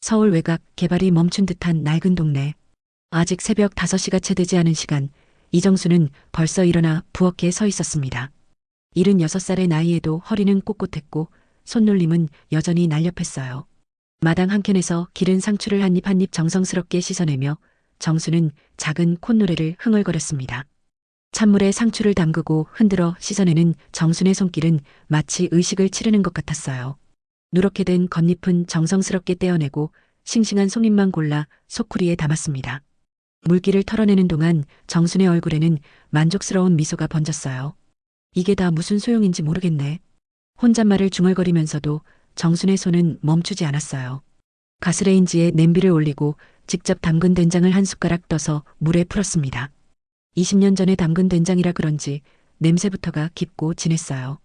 서울 외곽 개발이 멈춘 듯한 낡은 동네. 아직 새벽 5시가 채 되지 않은 시간, 이정수는 벌써 일어나 부엌에 서 있었습니다. 76살의 나이에도 허리는 꼿꼿했고 손놀림은 여전히 날렵했어요. 마당 한켠에서 기른 상추를 한 입 한 입 정성스럽게 씻어내며 정수는 작은 콧노래를 흥얼거렸습니다. 찬물에 상추를 담그고 흔들어 씻어내는 정순의 손길은 마치 의식을 치르는 것 같았어요. 누렇게 된 겉잎은 정성스럽게 떼어내고 싱싱한 송잎만 골라 소쿠리에 담았습니다. 물기를 털어내는 동안 정순의 얼굴에는 만족스러운 미소가 번졌어요. 이게 다 무슨 소용인지 모르겠네. 혼잣말을 중얼거리면서도 정순의 손은 멈추지 않았어요. 가스레인지에 냄비를 올리고 직접 담근 된장을 한 숟가락 떠서 물에 풀었습니다. 20년 전에 담근 된장이라 그런지 냄새부터가 깊고 진했어요.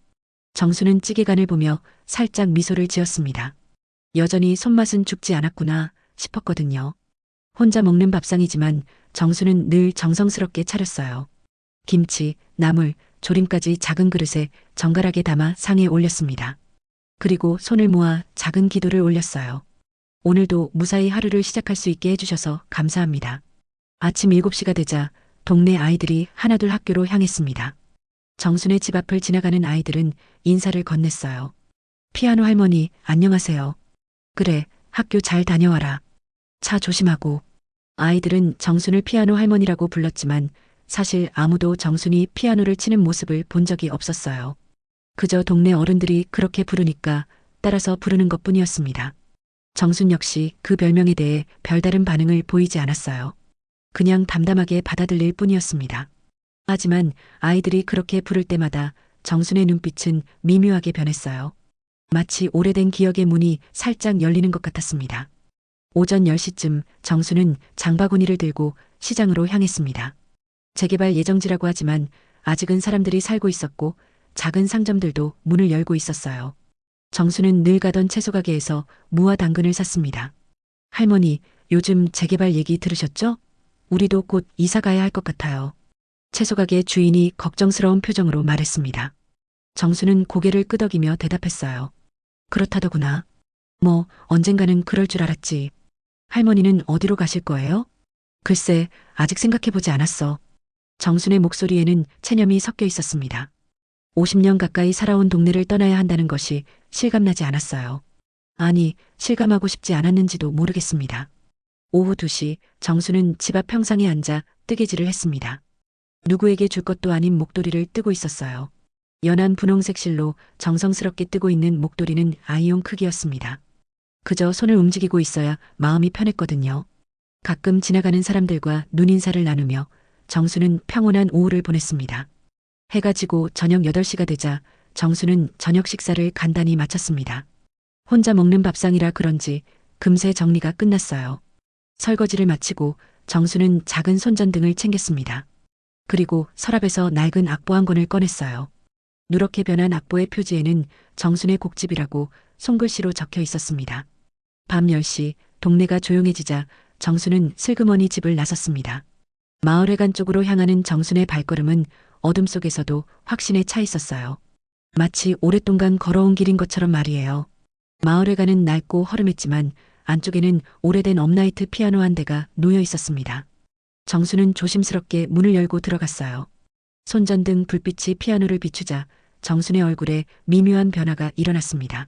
정수는 찌개간을 보며 살짝 미소를 지었습니다. 여전히 손맛은 죽지 않았구나 싶었거든요. 혼자 먹는 밥상이지만 정수는 늘 정성스럽게 차렸어요. 김치, 나물, 조림까지 작은 그릇에 정갈하게 담아 상에 올렸습니다. 그리고 손을 모아 작은 기도를 올렸어요. 오늘도 무사히 하루를 시작할 수 있게 해주셔서 감사합니다. 아침 7시가 되자 동네 아이들이 하나둘 학교로 향했습니다. 정순의 집 앞을 지나가는 아이들은 인사를 건넸어요. 피아노 할머니, 안녕하세요. 그래, 학교 잘 다녀와라. 차 조심하고. 아이들은 정순을 피아노 할머니라고 불렀지만 사실 아무도 정순이 피아노를 치는 모습을 본 적이 없었어요. 그저 동네 어른들이 그렇게 부르니까 따라서 부르는 것뿐이었습니다. 정순 역시 그 별명에 대해 별다른 반응을 보이지 않았어요. 그냥 담담하게 받아들일 뿐이었습니다. 하지만 아이들이 그렇게 부를 때마다 정순의 눈빛은 미묘하게 변했어요. 마치 오래된 기억의 문이 살짝 열리는 것 같았습니다. 오전 10시쯤 정순은 장바구니를 들고 시장으로 향했습니다. 재개발 예정지라고 하지만 아직은 사람들이 살고 있었고 작은 상점들도 문을 열고 있었어요. 정순은 늘 가던 채소가게에서 무와 당근을 샀습니다. 할머니, 요즘 재개발 얘기 들으셨죠? 우리도 곧 이사 가야 할 것 같아요. 채소가게 주인이 걱정스러운 표정으로 말했습니다. 정수는 고개를 끄덕이며 대답했어요. 그렇다더구나. 뭐 언젠가는 그럴 줄 알았지. 할머니는 어디로 가실 거예요? 글쎄, 아직 생각해보지 않았어. 정순의 목소리에는 체념이 섞여 있었습니다. 50년 가까이 살아온 동네를 떠나야 한다는 것이 실감나지 않았어요. 아니, 실감하고 싶지 않았는지도 모르겠습니다. 오후 2시 정수는 집 앞 평상에 앉아 뜨개질을 했습니다. 누구에게 줄 것도 아닌 목도리를 뜨고 있었어요. 연한 분홍색 실로 정성스럽게 뜨고 있는 목도리는 아이용 크기였습니다. 그저 손을 움직이고 있어야 마음이 편했거든요. 가끔 지나가는 사람들과 눈인사를 나누며 정수는 평온한 오후를 보냈습니다. 해가 지고 저녁 8시가 되자 정수는 저녁 식사를 간단히 마쳤습니다. 혼자 먹는 밥상이라 그런지 금세 정리가 끝났어요. 설거지를 마치고 정수는 작은 손전등을 챙겼습니다. 그리고 서랍에서 낡은 악보 한 권을 꺼냈어요. 누렇게 변한 악보의 표지에는 정순의 곡집이라고 손글씨로 적혀 있었습니다. 밤 10시 동네가 조용해지자 정순은 슬그머니 집을 나섰습니다. 마을회관 쪽으로 향하는 정순의 발걸음은 어둠 속에서도 확신에 차 있었어요. 마치 오랫동안 걸어온 길인 것처럼 말이에요. 마을회관은 낡고 허름했지만 안쪽에는 오래된 업라이트 피아노 한 대가 놓여 있었습니다. 정수는 조심스럽게 문을 열고 들어갔어요. 손전등 불빛이 피아노를 비추자 정순의 얼굴에 미묘한 변화가 일어났습니다.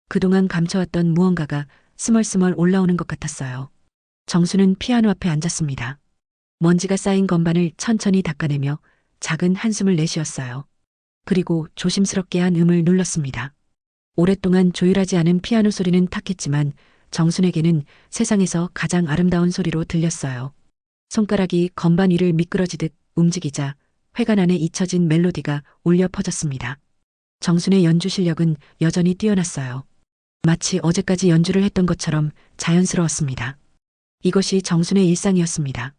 그동안 감춰왔던 무언가가 스멀스멀 올라오는 것 같았어요. 정수는 피아노 앞에 앉았습니다. 먼지가 쌓인 건반을 천천히 닦아내며 작은 한숨을 내쉬었어요. 그리고 조심스럽게 한 음을 눌렀습니다. 오랫동안 조율하지 않은 피아노 소리는 탁했지만 정순에게는 세상에서 가장 아름다운 소리로 들렸어요. 손가락이 건반 위를 미끄러지듯 움직이자 회관 안에 잊혀진 멜로디가 울려 퍼졌습니다. 정순의 연주 실력은 여전히 뛰어났어요. 마치 어제까지 연주를 했던 것처럼 자연스러웠습니다. 이것이 정순의 일상이었습니다.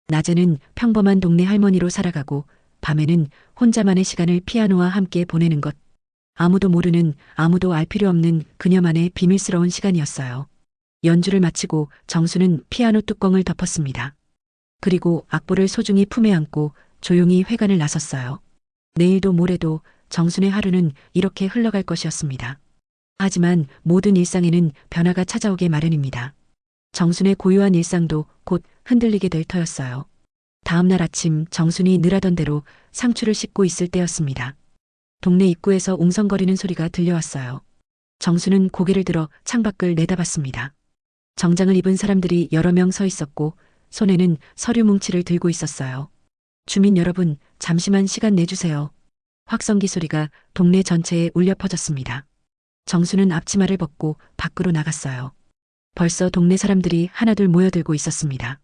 낮에는 평범한 동네 할머니로 살아가고 밤에는 혼자만의 시간을 피아노와 함께 보내는 것. 아무도 모르는, 아무도 알 필요 없는 그녀만의 비밀스러운 시간이었어요. 연주를 마치고 정수는 피아노 뚜껑을 덮었습니다. 그리고 악보를 소중히 품에 안고 조용히 회관을 나섰어요. 내일도 모레도 정순의 하루는 이렇게 흘러갈 것이었습니다. 하지만 모든 일상에는 변화가 찾아오게 마련입니다. 정순의 고요한 일상도 곧 흔들리게 될 터였어요. 다음 날 아침 정순이 늘하던 대로 상추를 씻고 있을 때였습니다. 동네 입구에서 웅성거리는 소리가 들려왔어요. 정수는 고개를 들어 창밖을 내다봤습니다. 정장을 입은 사람들이 여러 명 서 있었고 손에는 서류 뭉치를 들고 있었어요. 주민 여러분, 잠시만 시간 내주세요. 확성기 소리가 동네 전체에 울려 퍼졌습니다. 정수는 앞치마를 벗고 밖으로 나갔어요. 벌써 동네 사람들이 하나둘 모여들고 있었습니다.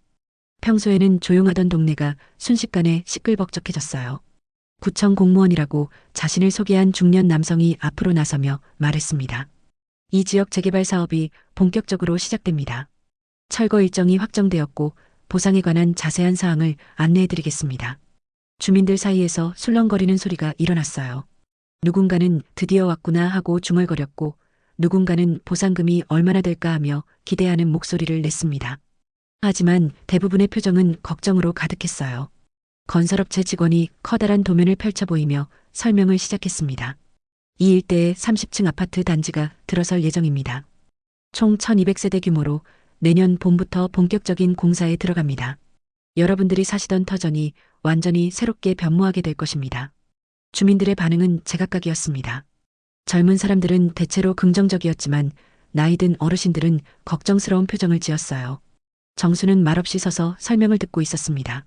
평소에는 조용하던 동네가 순식간에 시끌벅적해졌어요. 구청 공무원이라고 자신을 소개한 중년 남성이 앞으로 나서며 말했습니다. 이 지역 재개발 사업이 본격적으로 시작됩니다. 철거 일정이 확정되었고 보상에 관한 자세한 사항을 안내해드리겠습니다. 주민들 사이에서 술렁거리는 소리가 일어났어요. 누군가는 드디어 왔구나 하고 중얼거렸고 누군가는 보상금이 얼마나 될까 하며 기대하는 목소리를 냈습니다. 하지만 대부분의 표정은 걱정으로 가득했어요. 건설업체 직원이 커다란 도면을 펼쳐 보이며 설명을 시작했습니다. 이 일대에 30층 아파트 단지가 들어설 예정입니다. 총 1200세대 규모로 내년 봄부터 본격적인 공사에 들어갑니다. 여러분들이 사시던 터전이 완전히 새롭게 변모하게 될 것입니다. 주민들의 반응은 제각각이었습니다. 젊은 사람들은 대체로 긍정적이었지만 나이든 어르신들은 걱정스러운 표정을 지었어요. 정수는 말없이 서서 설명을 듣고 있었습니다.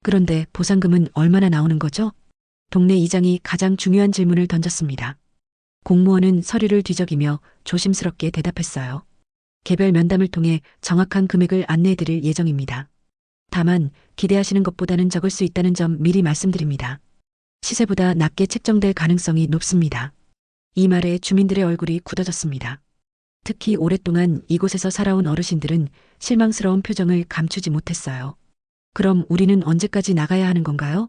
그런데 보상금은 얼마나 나오는 거죠? 동네 이장이 가장 중요한 질문을 던졌습니다. 공무원은 서류를 뒤적이며 조심스럽게 대답했어요. 개별 면담을 통해 정확한 금액을 안내해드릴 예정입니다. 다만 기대하시는 것보다는 적을 수 있다는 점 미리 말씀드립니다. 시세보다 낮게 책정될 가능성이 높습니다. 이 말에 주민들의 얼굴이 굳어졌습니다. 특히 오랫동안 이곳에서 살아온 어르신들은 실망스러운 표정을 감추지 못했어요. 그럼 우리는 언제까지 나가야 하는 건가요?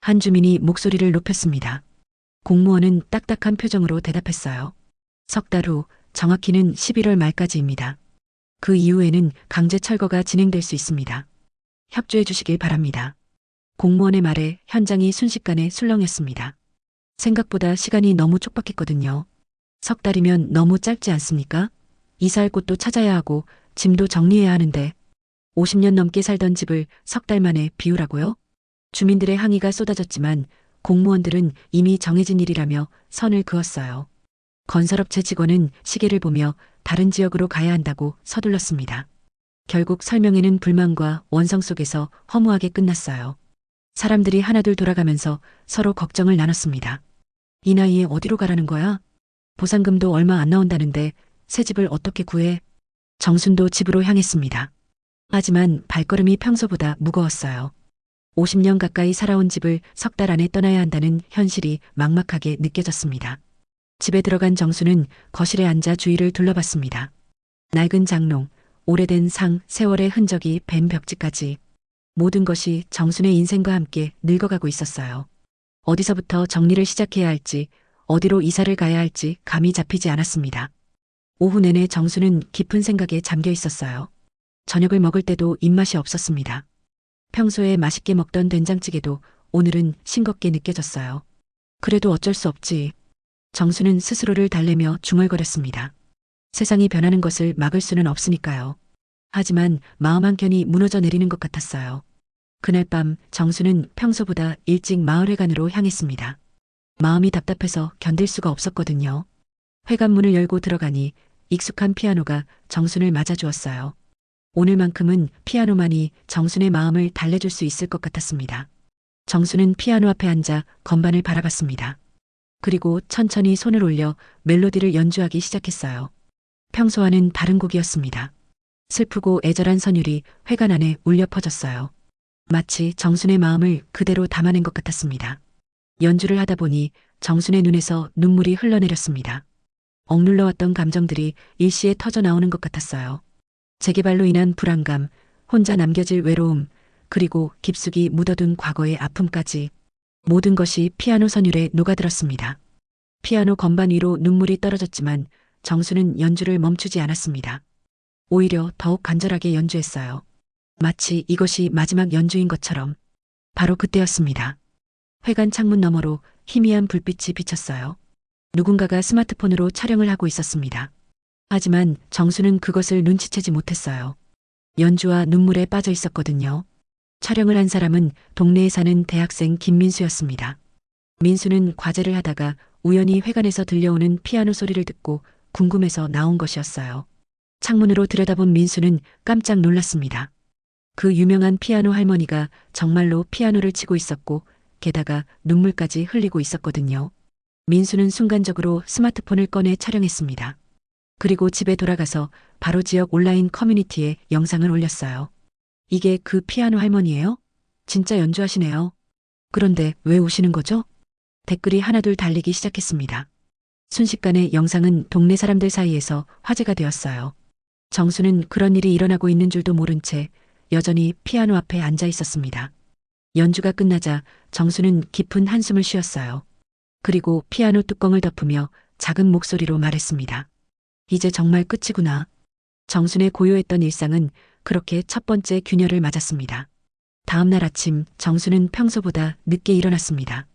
한 주민이 목소리를 높였습니다. 공무원은 딱딱한 표정으로 대답했어요. 석 달 후, 정확히는 11월 말까지입니다. 그 이후에는 강제 철거가 진행될 수 있습니다. 협조해 주시길 바랍니다. 공무원의 말에 현장이 순식간에 술렁였습니다. 생각보다 시간이 너무 촉박했거든요. 석 달이면 너무 짧지 않습니까? 이사할 곳도 찾아야 하고 짐도 정리해야 하는데 50년 넘게 살던 집을 석 달 만에 비우라고요? 주민들의 항의가 쏟아졌지만 공무원들은 이미 정해진 일이라며 선을 그었어요. 건설업체 직원은 시계를 보며 다른 지역으로 가야 한다고 서둘렀습니다. 결국 설명회는 불만과 원성 속에서 허무하게 끝났어요. 사람들이 하나둘 돌아가면서 서로 걱정을 나눴습니다. 이 나이에 어디로 가라는 거야? 보상금도 얼마 안 나온다는데 새 집을 어떻게 구해? 정순도 집으로 향했습니다. 하지만 발걸음이 평소보다 무거웠어요. 50년 가까이 살아온 집을 석 달 안에 떠나야 한다는 현실이 막막하게 느껴졌습니다. 집에 들어간 정수는 거실에 앉아 주위를 둘러봤습니다. 낡은 장롱, 오래된 상, 세월의 흔적이 밴 벽지까지 모든 것이 정순의 인생과 함께 늙어가고 있었어요. 어디서부터 정리를 시작해야 할지, 어디로 이사를 가야 할지 감이 잡히지 않았습니다. 오후 내내 정수는 깊은 생각에 잠겨 있었어요. 저녁을 먹을 때도 입맛이 없었습니다. 평소에 맛있게 먹던 된장찌개도 오늘은 싱겁게 느껴졌어요. 그래도 어쩔 수 없지. 정수는 스스로를 달래며 중얼거렸습니다. 세상이 변하는 것을 막을 수는 없으니까요. 하지만 마음 한켠이 무너져 내리는 것 같았어요. 그날 밤 정수는 평소보다 일찍 마을회관으로 향했습니다. 마음이 답답해서 견딜 수가 없었거든요. 회관문을 열고 들어가니 익숙한 피아노가 정순을 맞아주었어요. 오늘만큼은 피아노만이 정순의 마음을 달래줄 수 있을 것 같았습니다. 정순은 피아노 앞에 앉아 건반을 바라봤습니다. 그리고 천천히 손을 올려 멜로디를 연주하기 시작했어요. 평소와는 다른 곡이었습니다. 슬프고 애절한 선율이 회관 안에 울려 퍼졌어요. 마치 정순의 마음을 그대로 담아낸 것 같았습니다. 연주를 하다 보니 정순의 눈에서 눈물이 흘러내렸습니다. 억눌러왔던 감정들이 일시에 터져 나오는 것 같았어요. 재개발로 인한 불안감, 혼자 남겨질 외로움, 그리고 깊숙이 묻어둔 과거의 아픔까지 모든 것이 피아노 선율에 녹아들었습니다. 피아노 건반 위로 눈물이 떨어졌지만 정수는 연주를 멈추지 않았습니다. 오히려 더욱 간절하게 연주했어요. 마치 이것이 마지막 연주인 것처럼. 바로 그때였습니다. 회관 창문 너머로 희미한 불빛이 비쳤어요. 누군가가 스마트폰으로 촬영을 하고 있었습니다. 하지만 정수는 그것을 눈치채지 못했어요. 연주와 눈물에 빠져 있었거든요. 촬영을 한 사람은 동네에 사는 대학생 김민수였습니다. 민수는 과제를 하다가 우연히 회관에서 들려오는 피아노 소리를 듣고 궁금해서 나온 것이었어요. 창문으로 들여다본 민수는 깜짝 놀랐습니다. 그 유명한 피아노 할머니가 정말로 피아노를 치고 있었고 게다가 눈물까지 흘리고 있었거든요. 민수는 순간적으로 스마트폰을 꺼내 촬영했습니다. 그리고 집에 돌아가서 바로 지역 온라인 커뮤니티에 영상을 올렸어요. 이게 그 피아노 할머니예요? 진짜 연주하시네요. 그런데 왜 우시는 거죠? 댓글이 하나둘 달리기 시작했습니다. 순식간에 영상은 동네 사람들 사이에서 화제가 되었어요. 정수는 그런 일이 일어나고 있는 줄도 모른 채 여전히 피아노 앞에 앉아 있었습니다. 연주가 끝나자 정수는 깊은 한숨을 쉬었어요. 그리고 피아노 뚜껑을 덮으며 작은 목소리로 말했습니다. 이제 정말 끝이구나. 정순의 고요했던 일상은 그렇게 첫 번째 균열을 맞았습니다. 다음 날 아침 정수는 평소보다 늦게 일어났습니다.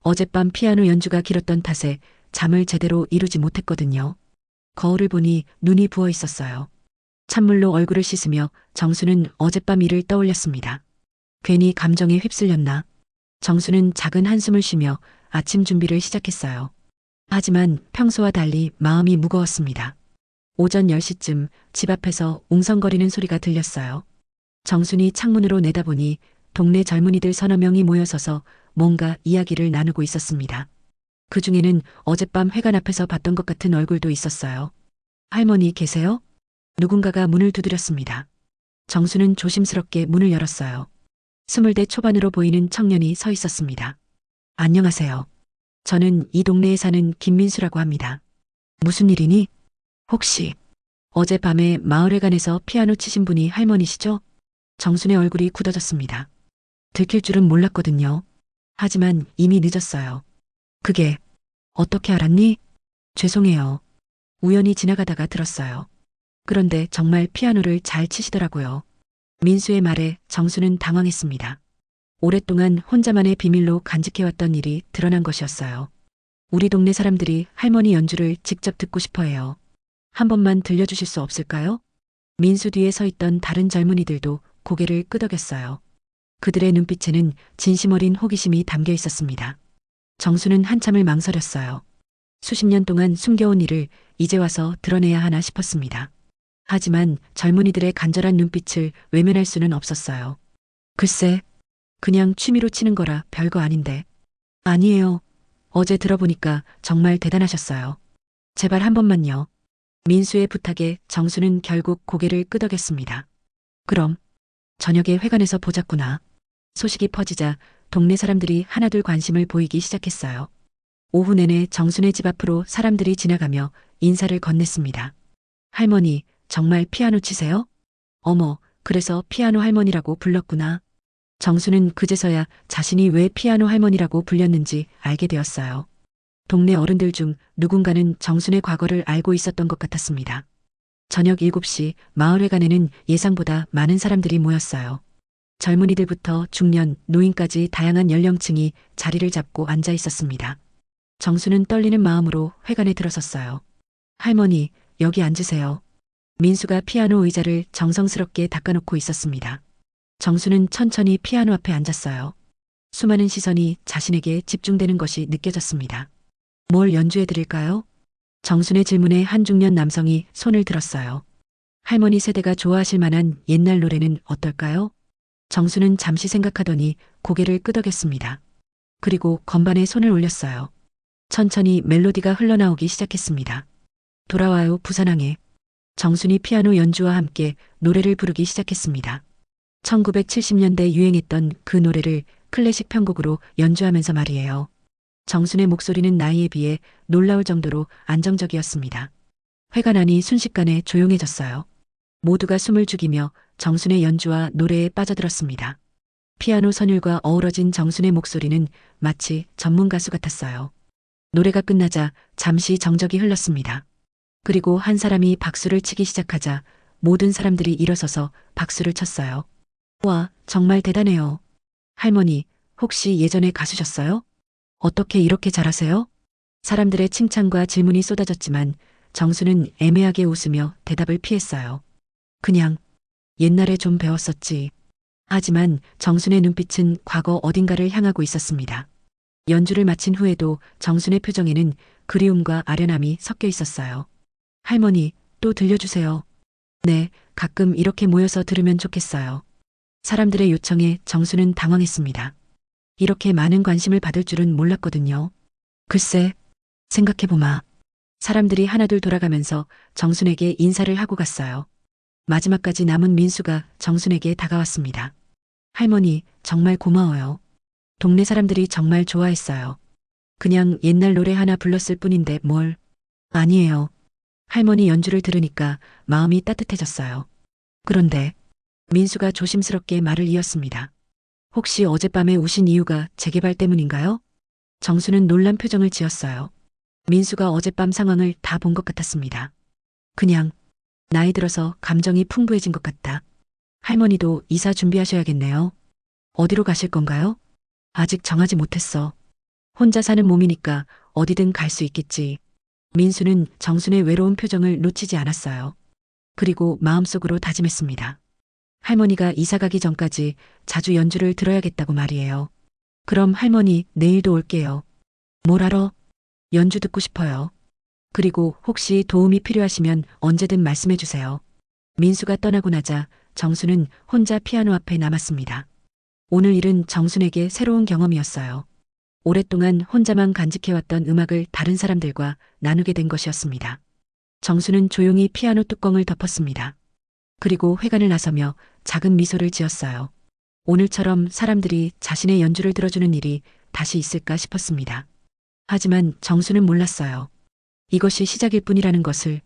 어젯밤 피아노 연주가 길었던 탓에 잠을 제대로 이루지 못했거든요. 거울을 보니 눈이 부어 있었어요. 찬물로 얼굴을 씻으며 정수는 어젯밤 일을 떠올렸습니다. 괜히 감정에 휩쓸렸나? 정수는 작은 한숨을 쉬며 아침 준비를 시작했어요. 하지만 평소와 달리 마음이 무거웠습니다. 오전 10시쯤 집 앞에서 웅성거리는 소리가 들렸어요. 정순이 창문으로 내다보니 동네 젊은이들 서너 명이 모여서서 뭔가 이야기를 나누고 있었습니다. 그 중에는 어젯밤 회관 앞에서 봤던 것 같은 얼굴도 있었어요. 할머니 계세요? 누군가가 문을 두드렸습니다. 정수는 조심스럽게 문을 열었어요. 20대 초반으로 보이는 청년이 서 있었습니다. 안녕하세요. 저는 이 동네에 사는 김민수라고 합니다. 무슨 일이니? 혹시 어젯밤에 마을회관에서 피아노 치신 분이 할머니시죠? 정순의 얼굴이 굳어졌습니다. 들킬 줄은 몰랐거든요. 하지만 이미 늦었어요. 그게 어떻게 알았니? 죄송해요. 우연히 지나가다가 들었어요. 그런데 정말 피아노를 잘 치시더라고요. 민수의 말에 정수는 당황했습니다. 오랫동안 혼자만의 비밀로 간직해왔던 일이 드러난 것이었어요. 우리 동네 사람들이 할머니 연주를 직접 듣고 싶어 해요. 한 번만 들려주실 수 없을까요? 민수 뒤에 서 있던 다른 젊은이들도 고개를 끄덕였어요. 그들의 눈빛에는 진심 어린 호기심이 담겨 있었습니다. 정수는 한참을 망설였어요. 수십 년 동안 숨겨온 일을 이제 와서 드러내야 하나 싶었습니다. 하지만 젊은이들의 간절한 눈빛을 외면할 수는 없었어요. 글쎄, 그냥 취미로 치는 거라 별거 아닌데. 아니에요. 어제 들어보니까 정말 대단하셨어요. 제발 한 번만요. 민수의 부탁에 정수는 결국 고개를 끄덕였습니다. 그럼 저녁에 회관에서 보자꾸나. 소식이 퍼지자 동네 사람들이 하나둘 관심을 보이기 시작했어요. 오후 내내 정순의 집 앞으로 사람들이 지나가며 인사를 건넸습니다. 할머니, 정말 피아노 치세요? 어머, 그래서 피아노 할머니라고 불렀구나. 정수는 그제서야 자신이 왜 피아노 할머니라고 불렸는지 알게 되었어요. 동네 어른들 중 누군가는 정순의 과거를 알고 있었던 것 같았습니다. 저녁 7시 마을회관에는 예상보다 많은 사람들이 모였어요. 젊은이들부터 중년, 노인까지 다양한 연령층이 자리를 잡고 앉아 있었습니다. 정수는 떨리는 마음으로 회관에 들어섰어요. 할머니, 여기 앉으세요. 민수가 피아노 의자를 정성스럽게 닦아놓고 있었습니다. 정수는 천천히 피아노 앞에 앉았어요. 수많은 시선이 자신에게 집중되는 것이 느껴졌습니다. 뭘 연주해 드릴까요? 정순의 질문에 한 중년 남성이 손을 들었어요. 할머니 세대가 좋아하실 만한 옛날 노래는 어떨까요? 정수는 잠시 생각하더니 고개를 끄덕였습니다. 그리고 건반에 손을 올렸어요. 천천히 멜로디가 흘러나오기 시작했습니다. 돌아와요 부산항에. 정순이 피아노 연주와 함께 노래를 부르기 시작했습니다. 1970년대 유행했던 그 노래를 클래식 편곡으로 연주하면서 말이에요. 정순의 목소리는 나이에 비해 놀라울 정도로 안정적이었습니다. 회관 안이 순식간에 조용해졌어요. 모두가 숨을 죽이며 정순의 연주와 노래에 빠져들었습니다. 피아노 선율과 어우러진 정순의 목소리는 마치 전문 가수 같았어요. 노래가 끝나자 잠시 정적이 흘렀습니다. 그리고 한 사람이 박수를 치기 시작하자 모든 사람들이 일어서서 박수를 쳤어요. 와, 정말 대단해요. 할머니, 혹시 예전에 가수셨어요? 어떻게 이렇게 잘하세요? 사람들의 칭찬과 질문이 쏟아졌지만 정수는 애매하게 웃으며 대답을 피했어요. 그냥 옛날에 좀 배웠었지. 하지만 정순의 눈빛은 과거 어딘가를 향하고 있었습니다. 연주를 마친 후에도 정순의 표정에는 그리움과 아련함이 섞여 있었어요. 할머니, 또 들려주세요. 네, 가끔 이렇게 모여서 들으면 좋겠어요. 사람들의 요청에 정순은 당황했습니다. 이렇게 많은 관심을 받을 줄은 몰랐거든요. 글쎄, 생각해보마. 사람들이 하나둘 돌아가면서 정순에게 인사를 하고 갔어요. 마지막까지 남은 민수가 정순에게 다가왔습니다. 할머니, 정말 고마워요. 동네 사람들이 정말 좋아했어요. 그냥 옛날 노래 하나 불렀을 뿐인데 뭘. 아니에요. 할머니 연주를 들으니까 마음이 따뜻해졌어요. 그런데 민수가 조심스럽게 말을 이었습니다. 혹시 어젯밤에 우신 이유가 재개발 때문인가요? 정수는 놀란 표정을 지었어요. 민수가 어젯밤 상황을 다 본 것 같았습니다. 그냥 나이 들어서 감정이 풍부해진 것 같다. 할머니도 이사 준비하셔야겠네요. 어디로 가실 건가요? 아직 정하지 못했어. 혼자 사는 몸이니까 어디든 갈 수 있겠지. 민수는 정순의 외로운 표정을 놓치지 않았어요. 그리고 마음속으로 다짐했습니다. 할머니가 이사 가기 전까지 자주 연주를 들어야겠다고 말이에요. 그럼 할머니 내일도 올게요. 뭘 알아? 연주 듣고 싶어요. 그리고 혹시 도움이 필요하시면 언제든 말씀해 주세요. 민수가 떠나고 나자 정순은 혼자 피아노 앞에 남았습니다. 오늘 일은 정순에게 새로운 경험이었어요. 오랫동안 혼자만 간직해왔던 음악을 다른 사람들과 나누게 된 것이었습니다. 정순은 조용히 피아노 뚜껑을 덮었습니다. 그리고 회관을 나서며 작은 미소를 지었어요. 오늘처럼 사람들이 자신의 연주를 들어주는 일이 다시 있을까 싶었습니다. 하지만 정순은 몰랐어요. 이것이 시작일 뿐이라는 것을,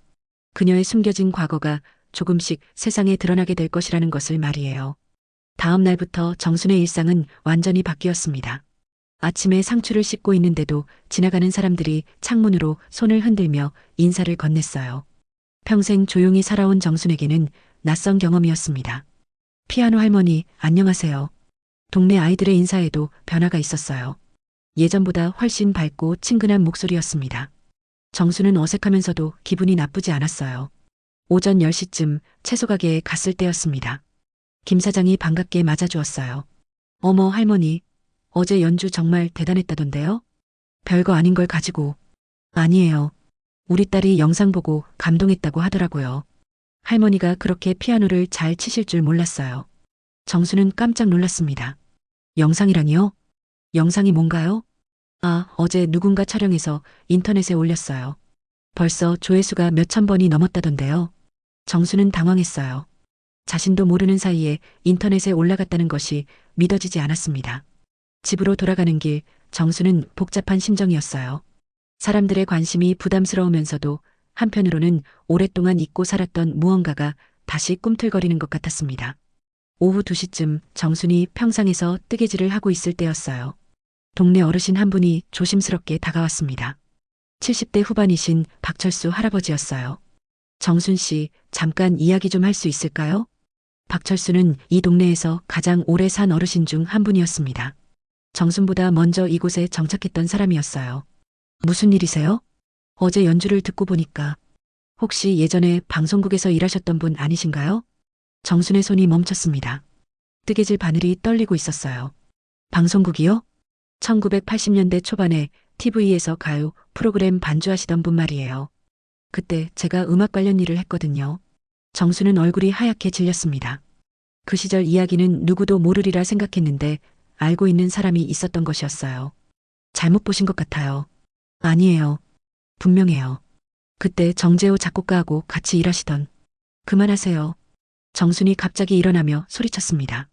그녀의 숨겨진 과거가 조금씩 세상에 드러나게 될 것이라는 것을 말이에요. 다음 날부터 정순의 일상은 완전히 바뀌었습니다. 아침에 상추를 씻고 있는데도 지나가는 사람들이 창문으로 손을 흔들며 인사를 건넸어요. 평생 조용히 살아온 정순에게는 낯선 경험이었습니다. 피아노 할머니, 안녕하세요. 동네 아이들의 인사에도 변화가 있었어요. 예전보다 훨씬 밝고 친근한 목소리였습니다. 정순은 어색하면서도 기분이 나쁘지 않았어요. 오전 10시쯤 채소가게에 갔을 때였습니다. 김 사장이 반갑게 맞아주었어요. 어머 할머니, 어제 연주 정말 대단했다던데요? 별거 아닌 걸 가지고. 아니에요. 우리 딸이 영상 보고 감동했다고 하더라고요. 할머니가 그렇게 피아노를 잘 치실 줄 몰랐어요. 정수는 깜짝 놀랐습니다. 영상이라니요? 영상이 뭔가요? 아, 어제 누군가 촬영해서 인터넷에 올렸어요. 벌써 조회수가 몇천 번이 넘었다던데요. 정수는 당황했어요. 자신도 모르는 사이에 인터넷에 올라갔다는 것이 믿어지지 않았습니다. 집으로 돌아가는 길, 정수는 복잡한 심정이었어요. 사람들의 관심이 부담스러우면서도 한편으로는 오랫동안 잊고 살았던 무언가가 다시 꿈틀거리는 것 같았습니다. 오후 2시쯤 정순이 평상에서 뜨개질을 하고 있을 때였어요. 동네 어르신 한 분이 조심스럽게 다가왔습니다. 70대 후반이신 박철수 할아버지였어요. 정순 씨, 잠깐 이야기 좀 할 수 있을까요? 박철수는 이 동네에서 가장 오래 산 어르신 중 한 분이었습니다. 정순보다 먼저 이곳에 정착했던 사람이었어요. 무슨 일이세요? 어제 연주를 듣고 보니까 혹시 예전에 방송국에서 일하셨던 분 아니신가요? 정순의 손이 멈췄습니다. 뜨개질 바늘이 떨리고 있었어요. 방송국이요? 1980년대 초반에 TV에서 가요 프로그램 반주하시던 분 말이에요. 그때 제가 음악 관련 일을 했거든요. 정수는 얼굴이 하얗게 질렸습니다. 그 시절 이야기는 누구도 모르리라 생각했는데 알고 있는 사람이 있었던 것이었어요. 잘못 보신 것 같아요. 아니에요. 분명해요. 그때 정재호 작곡가하고 같이 일하시던. 그만하세요. 정순이 갑자기 일어나며 소리쳤습니다.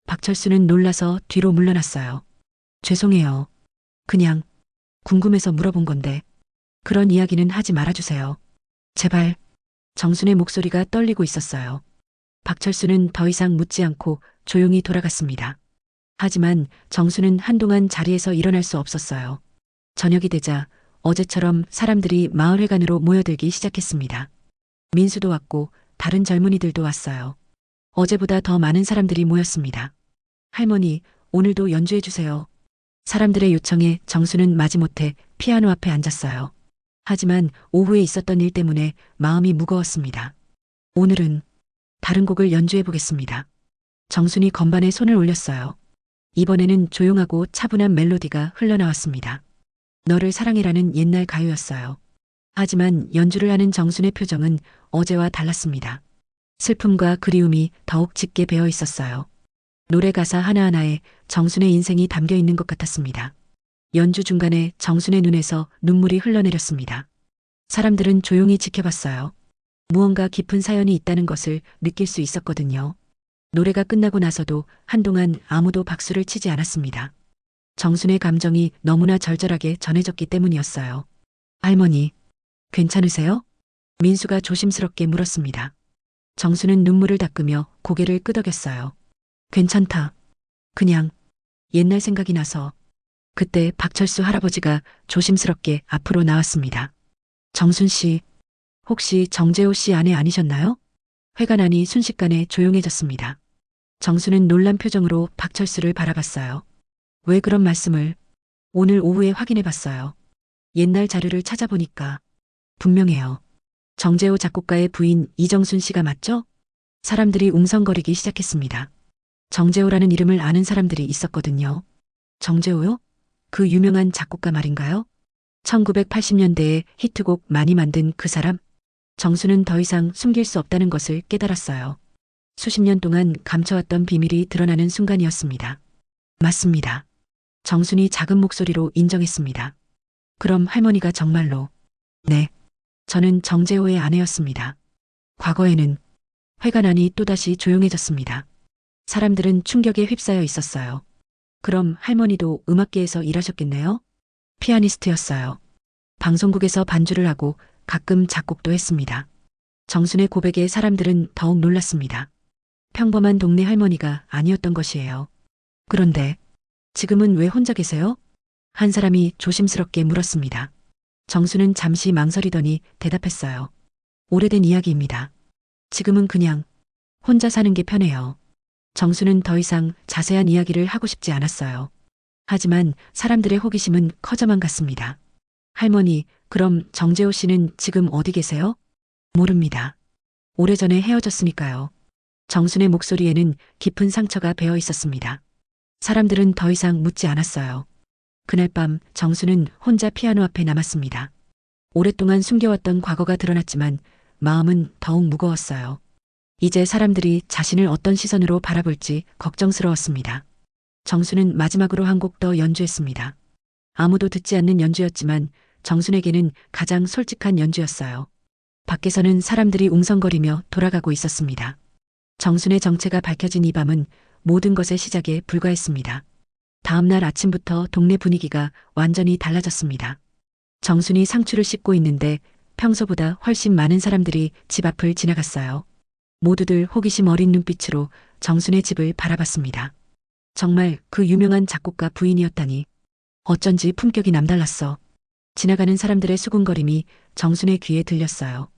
박철수는 놀라서 뒤로 물러났어요. 죄송해요. 그냥 궁금해서 물어본 건데 그런 이야기는 하지 말아주세요. 제발. 정순의 목소리가 떨리고 있었어요. 박철수는 더 이상 묻지 않고 조용히 돌아갔습니다. 하지만 정순은 한동안 자리에서 일어날 수 없었어요. 저녁이 되자 어제처럼 사람들이 마을회관으로 모여들기 시작했습니다. 민수도 왔고 다른 젊은이들도 왔어요. 어제보다 더 많은 사람들이 모였습니다. 할머니, 오늘도 연주해 주세요. 사람들의 요청에 정수는 마지못해 피아노 앞에 앉았어요. 하지만 오후에 있었던 일 때문에 마음이 무거웠습니다. 오늘은 다른 곡을 연주해 보겠습니다. 정순이 건반에 손을 올렸어요. 이번에는 조용하고 차분한 멜로디가 흘러나왔습니다. 너를 사랑해라는 옛날 가요였어요. 하지만 연주를 하는 정순의 표정은 어제와 달랐습니다. 슬픔과 그리움이 더욱 짙게 배어 있었어요. 노래 가사 하나하나에 정순의 인생이 담겨 있는 것 같았습니다. 연주 중간에 정순의 눈에서 눈물이 흘러내렸습니다. 사람들은 조용히 지켜봤어요. 무언가 깊은 사연이 있다는 것을 느낄 수 있었거든요. 노래가 끝나고 나서도 한동안 아무도 박수를 치지 않았습니다. 정순의 감정이 너무나 절절하게 전해졌기 때문이었어요. 할머니, 괜찮으세요? 민수가 조심스럽게 물었습니다. 정순은 눈물을 닦으며 고개를 끄덕였어요. 괜찮다. 그냥 옛날 생각이 나서. 그때 박철수 할아버지가 조심스럽게 앞으로 나왔습니다. 정순 씨, 혹시 정재호 씨 아내 아니셨나요? 회가 나니 순식간에 조용해졌습니다. 정순은 놀란 표정으로 박철수를 바라봤어요. 왜 그런 말씀을? 오늘 오후에 확인해 봤어요. 옛날 자료를 찾아보니까 분명해요. 정재호 작곡가의 부인 이정순 씨가 맞죠? 사람들이 웅성거리기 시작했습니다. 정재호라는 이름을 아는 사람들이 있었거든요. 정재호요? 그 유명한 작곡가 말인가요? 1980년대에 히트곡 많이 만든 그 사람? 정수는 더 이상 숨길 수 없다는 것을 깨달았어요. 수십 년 동안 감춰왔던 비밀이 드러나는 순간이었습니다. 맞습니다. 정순이 작은 목소리로 인정했습니다. 그럼 할머니가 정말로. 네. 저는 정재호의 아내였습니다. 과거에는. 회가 나니 또다시 조용해졌습니다. 사람들은 충격에 휩싸여 있었어요. 그럼 할머니도 음악계에서 일하셨겠네요? 피아니스트였어요. 방송국에서 반주를 하고 가끔 작곡도 했습니다. 정순의 고백에 사람들은 더욱 놀랐습니다. 평범한 동네 할머니가 아니었던 것이에요. 그런데 지금은 왜 혼자 계세요? 한 사람이 조심스럽게 물었습니다. 정순은 잠시 망설이더니 대답했어요. 오래된 이야기입니다. 지금은 그냥 혼자 사는 게 편해요. 정순은 더 이상 자세한 이야기를 하고 싶지 않았어요. 하지만 사람들의 호기심은 커져만 갔습니다. 할머니, 그럼 정재호 씨는 지금 어디 계세요? 모릅니다. 오래전에 헤어졌으니까요. 정순의 목소리에는 깊은 상처가 배어 있었습니다. 사람들은 더 이상 묻지 않았어요. 그날 밤 정순은 혼자 피아노 앞에 남았습니다. 오랫동안 숨겨왔던 과거가 드러났지만 마음은 더욱 무거웠어요. 이제 사람들이 자신을 어떤 시선으로 바라볼지 걱정스러웠습니다. 정순은 마지막으로 한 곡 더 연주했습니다. 아무도 듣지 않는 연주였지만 정순에게는 가장 솔직한 연주였어요. 밖에서는 사람들이 웅성거리며 돌아가고 있었습니다. 정순의 정체가 밝혀진 이 밤은 모든 것의 시작에 불과했습니다. 다음 날 아침부터 동네 분위기가 완전히 달라졌습니다. 정순이 상추를 씻고 있는데 평소보다 훨씬 많은 사람들이 집 앞을 지나갔어요. 모두들 호기심 어린 눈빛으로 정순의 집을 바라봤습니다. 정말 그 유명한 작곡가 부인이었다니. 어쩐지 품격이 남달랐어. 지나가는 사람들의 수군거림이 정순의 귀에 들렸어요.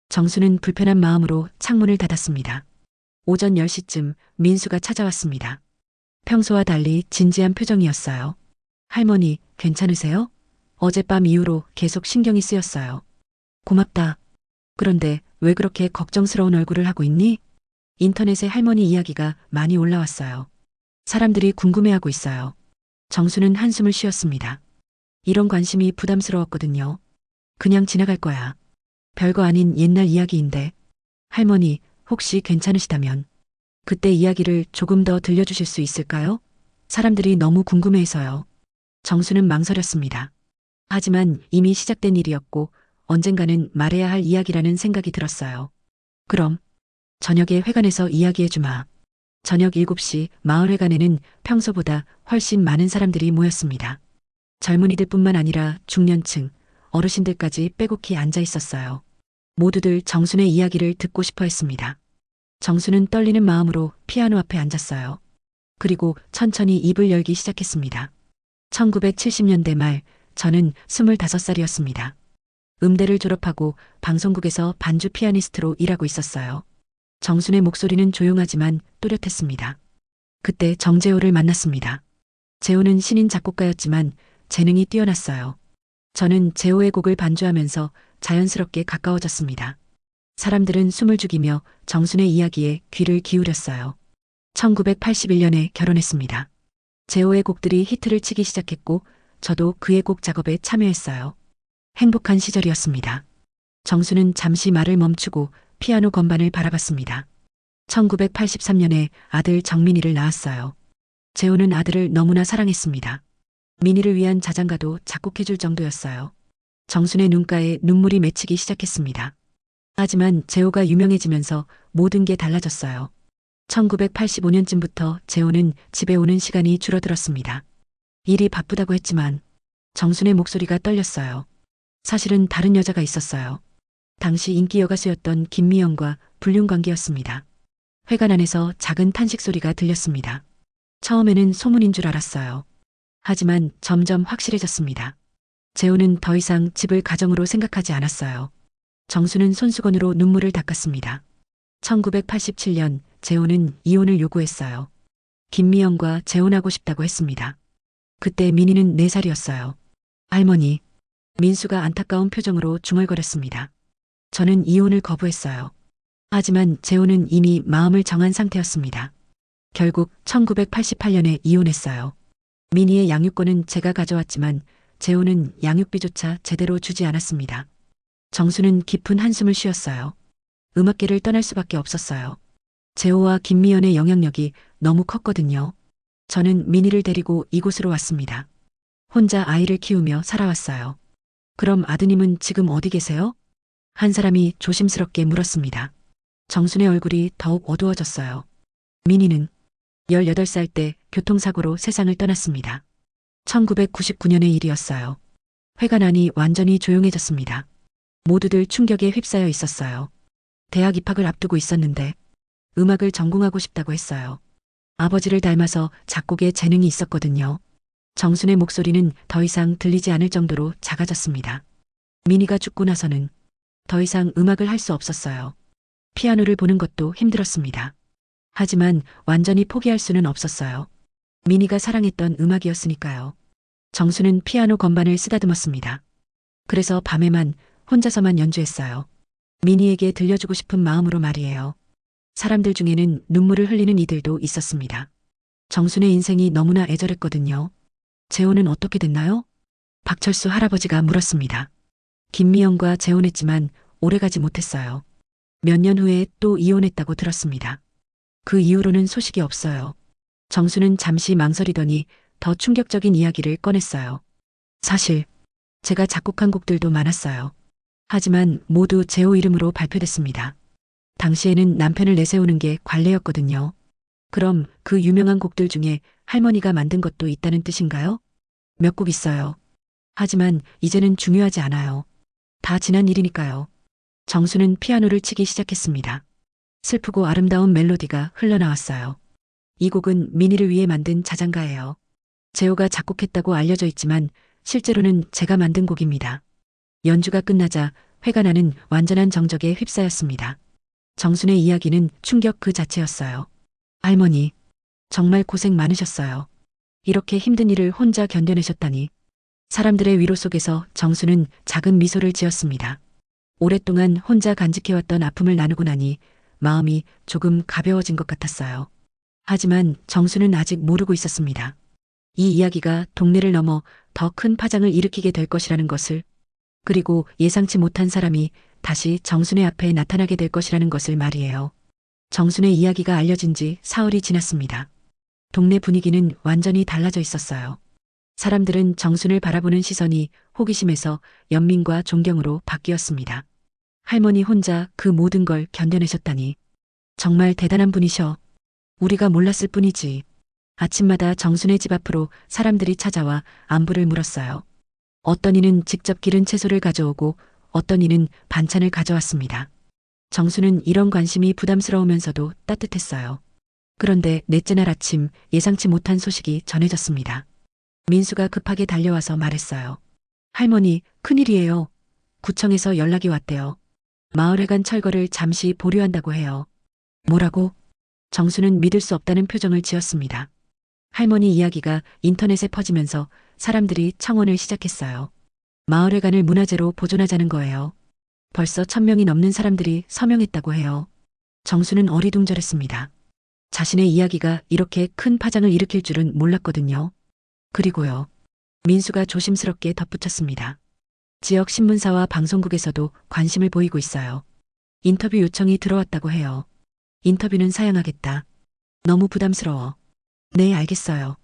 정순은 불편한 마음으로 창문을 닫았습니다. 오전 10시쯤 민수가 찾아왔습니다. 평소와 달리 진지한 표정이었어요. 할머니, 괜찮으세요? 어젯밤 이후로 계속 신경이 쓰였어요. 고맙다. 그런데 왜 그렇게 걱정스러운 얼굴을 하고 있니? 인터넷에 할머니 이야기가 많이 올라왔어요. 사람들이 궁금해하고 있어요. 정수는 한숨을 쉬었습니다. 이런 관심이 부담스러웠거든요. 그냥 지나갈 거야. 별거 아닌 옛날 이야기인데. 할머니, 혹시 괜찮으시다면 그때 이야기를 조금 더 들려주실 수 있을까요? 사람들이 너무 궁금해해서요. 정수는 망설였습니다. 하지만 이미 시작된 일이었고 언젠가는 말해야 할 이야기라는 생각이 들었어요. 그럼 저녁에 회관에서 이야기해주마. 저녁 7시 마을회관에는 평소보다 훨씬 많은 사람들이 모였습니다. 젊은이들뿐만 아니라 중년층, 어르신들까지 빼곡히 앉아 있었어요. 모두들 정순의 이야기를 듣고 싶어 했습니다. 정순은 떨리는 마음으로 피아노 앞에 앉았어요. 그리고 천천히 입을 열기 시작했습니다. 1970년대 말, 저는 25살이었습니다. 음대를 졸업하고 방송국에서 반주 피아니스트로 일하고 있었어요. 정순의 목소리는 조용하지만 또렷했습니다. 그때 정재호를 만났습니다. 재호는 신인 작곡가였지만 재능이 뛰어났어요. 저는 재호의 곡을 반주하면서 자연스럽게 가까워졌습니다. 사람들은 숨을 죽이며 정순의 이야기에 귀를 기울였어요. 1981년에 결혼했습니다. 제호의 곡들이 히트를 치기 시작했고 저도 그의 곡 작업에 참여했어요. 행복한 시절이었습니다. 정수는 잠시 말을 멈추고 피아노 건반을 바라봤습니다. 1983년에 아들 정민이를 낳았어요. 제호는 아들을 너무나 사랑했습니다. 민희를 위한 자장가도 작곡해줄 정도였어요. 정순의 눈가에 눈물이 맺히기 시작했습니다. 하지만 제호가 유명해지면서 모든 게 달라졌어요. 1985년쯤부터 제호는 집에 오는 시간이 줄어들었습니다. 일이 바쁘다고 했지만 정순의 목소리가 떨렸어요. 사실은 다른 여자가 있었어요. 당시 인기 여가수였던 김미영과 불륜 관계였습니다. 회관 안에서 작은 탄식 소리가 들렸습니다. 처음에는 소문인 줄 알았어요. 하지만 점점 확실해졌습니다. 제호는 더 이상 집을 가정으로 생각하지 않았어요. 정수는 손수건으로 눈물을 닦았습니다. 1987년 제호는 이혼을 요구했어요. 김미영과 재혼하고 싶다고 했습니다. 그때 민희는 4살이었어요. 할머니, 민수가 안타까운 표정으로 중얼거렸습니다. 저는 이혼을 거부했어요. 하지만 재호는 이미 마음을 정한 상태였습니다. 결국 1988년에 이혼했어요. 민희의 양육권은 제가 가져왔지만 재호는 양육비조차 제대로 주지 않았습니다. 정수는 깊은 한숨을 쉬었어요. 음악계를 떠날 수밖에 없었어요. 재호와 김미연의 영향력이 너무 컸거든요. 저는 민희를 데리고 이곳으로 왔습니다. 혼자 아이를 키우며 살아왔어요. 그럼 아드님은 지금 어디 계세요? 한 사람이 조심스럽게 물었습니다. 정순의 얼굴이 더욱 어두워졌어요. 민희는 18살 때 교통사고로 세상을 떠났습니다. 1999년의 일이었어요. 회관 안이 완전히 조용해졌습니다. 모두들 충격에 휩싸여 있었어요. 대학 입학을 앞두고 있었는데 음악을 전공하고 싶다고 했어요. 아버지를 닮아서 작곡에 재능이 있었거든요. 정순의 목소리는 더 이상 들리지 않을 정도로 작아졌습니다. 민희가 죽고 나서는 더 이상 음악을 할 수 없었어요. 피아노를 보는 것도 힘들었습니다. 하지만 완전히 포기할 수는 없었어요. 민희가 사랑했던 음악이었으니까요. 정수는 피아노 건반을 쓰다듬었습니다. 그래서 밤에만 혼자서만 연주했어요. 민희에게 들려주고 싶은 마음으로 말이에요. 사람들 중에는 눈물을 흘리는 이들도 있었습니다. 정순의 인생이 너무나 애절했거든요. 재혼은 어떻게 됐나요? 박철수 할아버지가 물었습니다. 김미영과 재혼했지만 오래가지 못했어요. 몇 년 후에 또 이혼했다고 들었습니다. 그 이후로는 소식이 없어요. 정수는 잠시 망설이더니 더 충격적인 이야기를 꺼냈어요. 사실 제가 작곡한 곡들도 많았어요. 하지만 모두 재호 이름으로 발표됐습니다. 당시에는 남편을 내세우는 게 관례였거든요. 그럼 그 유명한 곡들 중에 할머니가 만든 것도 있다는 뜻인가요? 몇 곡 있어요. 하지만 이제는 중요하지 않아요. 다 지난 일이니까요. 정수는 피아노를 치기 시작했습니다. 슬프고 아름다운 멜로디가 흘러나왔어요. 이 곡은 민희를 위해 만든 자장가예요. 재호가 작곡했다고 알려져 있지만 실제로는 제가 만든 곡입니다. 연주가 끝나자 회관 안은 완전한 정적에 휩싸였습니다. 정순의 이야기는 충격 그 자체였어요. 할머니, 정말 고생 많으셨어요. 이렇게 힘든 일을 혼자 견뎌내셨다니. 사람들의 위로 속에서 정수는 작은 미소를 지었습니다. 오랫동안 혼자 간직해왔던 아픔을 나누고 나니 마음이 조금 가벼워진 것 같았어요. 하지만 정수는 아직 모르고 있었습니다. 이 이야기가 동네를 넘어 더 큰 파장을 일으키게 될 것이라는 것을, 그리고 예상치 못한 사람이 다시 정순의 앞에 나타나게 될 것이라는 것을 말이에요. 정순의 이야기가 알려진 지 사흘이 지났습니다. 동네 분위기는 완전히 달라져 있었어요. 사람들은 정순을 바라보는 시선이 호기심에서 연민과 존경으로 바뀌었습니다. 할머니 혼자 그 모든 걸 견뎌내셨다니. 정말 대단한 분이셔. 우리가 몰랐을 뿐이지. 아침마다 정순의 집 앞으로 사람들이 찾아와 안부를 물었어요. 어떤 이는 직접 기른 채소를 가져오고 어떤 이는 반찬을 가져왔습니다. 정수는 이런 관심이 부담스러우면서도 따뜻했어요. 그런데 넷째 날 아침 예상치 못한 소식이 전해졌습니다. 민수가 급하게 달려와서 말했어요. 할머니, 큰일이에요. 구청에서 연락이 왔대요. 마을회관 철거를 잠시 보류한다고 해요. 뭐라고? 정수는 믿을 수 없다는 표정을 지었습니다. 할머니 이야기가 인터넷에 퍼지면서 사람들이 청원을 시작했어요. 마을회관을 문화재로 보존하자는 거예요. 벌써 1000명이 넘는 사람들이 서명했다고 해요. 정수는 어리둥절했습니다. 자신의 이야기가 이렇게 큰 파장을 일으킬 줄은 몰랐거든요. 그리고요. 민수가 조심스럽게 덧붙였습니다. 지역 신문사와 방송국에서도 관심을 보이고 있어요. 인터뷰 요청이 들어왔다고 해요. 인터뷰는 사양하겠다. 너무 부담스러워. 네, 알겠어요.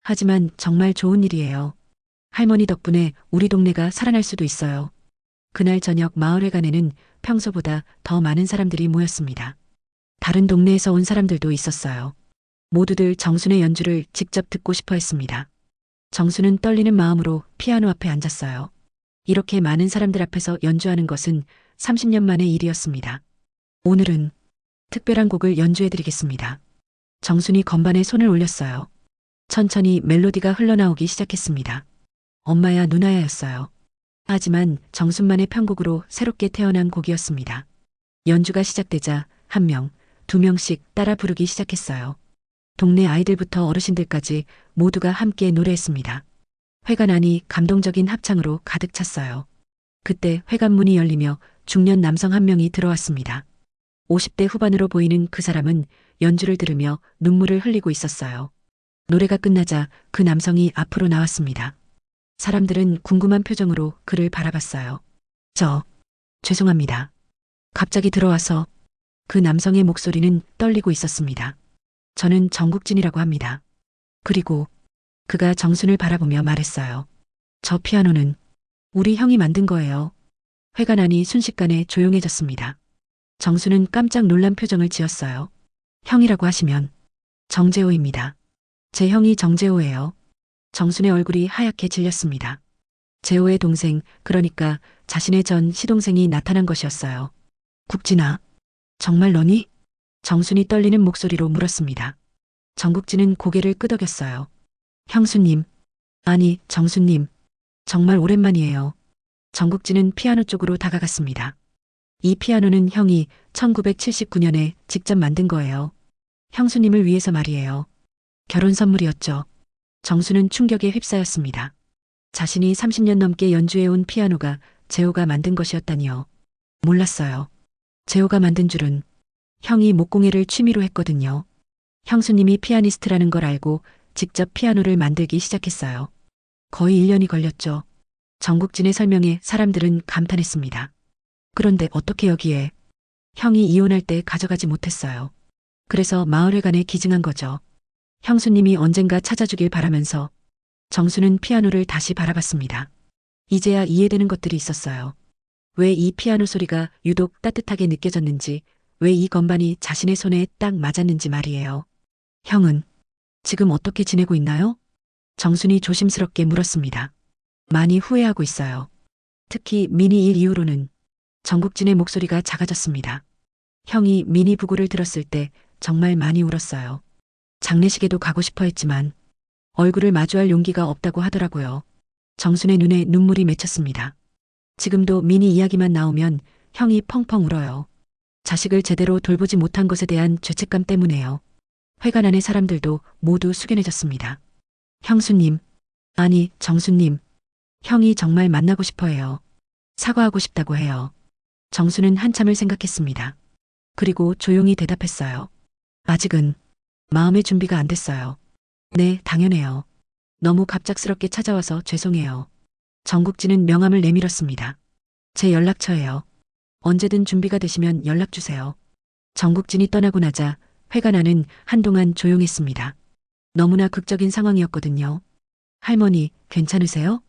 하지만 정말 좋은 일이에요. 할머니 덕분에 우리 동네가 살아날 수도 있어요. 그날 저녁 마을회관에는 평소보다 더 많은 사람들이 모였습니다. 다른 동네에서 온 사람들도 있었어요. 모두들 정순의 연주를 직접 듣고 싶어 했습니다. 정수는 떨리는 마음으로 피아노 앞에 앉았어요. 이렇게 많은 사람들 앞에서 연주하는 것은 30년 만의 일이었습니다. 오늘은 특별한 곡을 연주해드리겠습니다. 정순이 건반에 손을 올렸어요. 천천히 멜로디가 흘러나오기 시작했습니다. 엄마야 누나야였어요. 하지만 정순만의 편곡으로 새롭게 태어난 곡이었습니다. 연주가 시작되자 1명, 2명씩 따라 부르기 시작했어요. 동네 아이들부터 어르신들까지 모두가 함께 노래했습니다. 회관 안이 감동적인 합창으로 가득 찼어요. 그때 회관 문이 열리며 중년 남성 1명이 들어왔습니다. 50대 후반으로 보이는 그 사람은 연주를 들으며 눈물을 흘리고 있었어요. 노래가 끝나자 그 남성이 앞으로 나왔습니다. 사람들은 궁금한 표정으로 그를 바라봤어요. 죄송합니다. 갑자기 들어와서 그 남성의 목소리는 떨리고 있었습니다. 저는 정국진이라고 합니다. 그리고 그가 정순을 바라보며 말했어요. 저 피아노는 우리 형이 만든 거예요. 회관 안이 순식간에 조용해졌습니다. 정순은 깜짝 놀란 표정을 지었어요. 형이라고 하시면 정재호입니다. 제 형이 정재호예요. 정순의 얼굴이 하얗게 질렸습니다. 재호의 동생, 그러니까 자신의 전 시동생이 나타난 것이었어요. 국진아, 정말 너니? 정순이 떨리는 목소리로 물었습니다. 정국진은 고개를 끄덕였어요. 형수님, 아니 정수님, 정말 오랜만이에요. 정국진은 피아노 쪽으로 다가갔습니다. 이 피아노는 형이 1979년에 직접 만든 거예요. 형수님을 위해서 말이에요. 결혼 선물이었죠. 정수는 충격에 휩싸였습니다. 자신이 30년 넘게 연주해온 피아노가 재호가 만든 것이었다니요. 몰랐어요. 재호가 만든 줄은. 형이 목공예를 취미로 했거든요. 형수님이 피아니스트라는 걸 알고 직접 피아노를 만들기 시작했어요. 거의 1년이 걸렸죠. 정국진의 설명에 사람들은 감탄했습니다. 그런데 어떻게 여기에? 형이 이혼할 때 가져가지 못했어요. 그래서 마을회관에 기증한 거죠. 형수님이 언젠가 찾아주길 바라면서. 정수는 피아노를 다시 바라봤습니다. 이제야 이해되는 것들이 있었어요. 왜 이 피아노 소리가 유독 따뜻하게 느껴졌는지, 왜 이 건반이 자신의 손에 딱 맞았는지 말이에요. 형은 지금 어떻게 지내고 있나요? 정순이 조심스럽게 물었습니다. 많이 후회하고 있어요. 특히 미니 일 이후로는. 정국진의 목소리가 작아졌습니다. 형이 미니 부고를 들었을 때 정말 많이 울었어요. 장례식에도 가고 싶어 했지만 얼굴을 마주할 용기가 없다고 하더라고요. 정순의 눈에 눈물이 맺혔습니다. 지금도 미니 이야기만 나오면 형이 펑펑 울어요. 자식을 제대로 돌보지 못한 것에 대한 죄책감 때문에요. 회관 안의 사람들도 모두 숙연해졌습니다. 형수님, 아니 정수님, 형이 정말 만나고 싶어 해요. 사과하고 싶다고 해요. 정수는 한참을 생각했습니다. 그리고 조용히 대답했어요. 아직은 마음의 준비가 안 됐어요. 네, 당연해요. 너무 갑작스럽게 찾아와서 죄송해요. 정국진은 명함을 내밀었습니다. 제 연락처예요. 언제든 준비가 되시면 연락 주세요. 정국진이 떠나고 나자 회관 안은 한동안 조용했습니다. 너무나 극적인 상황이었거든요. 할머니, 괜찮으세요?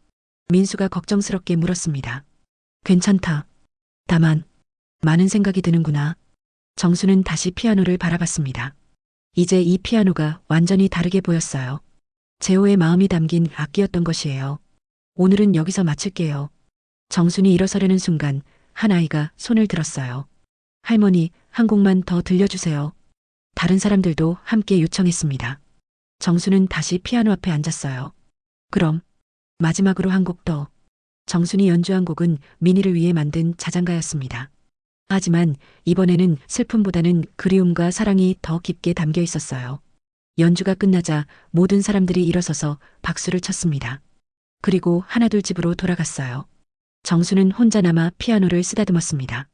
민수가 걱정스럽게 물었습니다. 괜찮다. 다만 많은 생각이 드는구나. 정수는 다시 피아노를 바라봤습니다. 이제 이 피아노가 완전히 다르게 보였어요. 재호의 마음이 담긴 악기였던 것이에요. 오늘은 여기서 마칠게요. 정순이 일어서려는 순간 한 아이가 손을 들었어요. 할머니, 한 곡만 더 들려주세요. 다른 사람들도 함께 요청했습니다. 정수는 다시 피아노 앞에 앉았어요. 그럼 마지막으로 한 곡 더. 정순이 연주한 곡은 미니를 위해 만든 자장가였습니다. 하지만 이번에는 슬픔보다는 그리움과 사랑이 더 깊게 담겨 있었어요. 연주가 끝나자 모든 사람들이 일어서서 박수를 쳤습니다. 그리고 하나둘 집으로 돌아갔어요. 정수는 혼자 남아 피아노를 쓰다듬었습니다.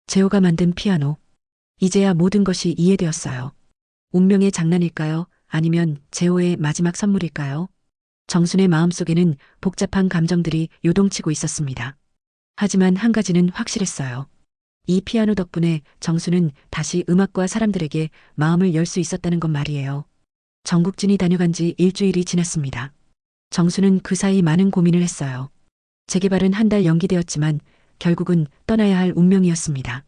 재호가 만든 피아노. 이제야 모든 것이 이해되었어요. 운명의 장난일까요? 아니면 재호의 마지막 선물일까요? 정순의 마음속에는 복잡한 감정들이 요동치고 있었습니다. 하지만 한 가지는 확실했어요. 이 피아노 덕분에 정수는 다시 음악과 사람들에게 마음을 열 수 있었다는 것 말이에요. 전국진이 다녀간 지 일주일이 지났습니다. 정수는 그 사이 많은 고민을 했어요. 재개발은 한 달 연기되었지만 결국은 떠나야 할 운명이었습니다.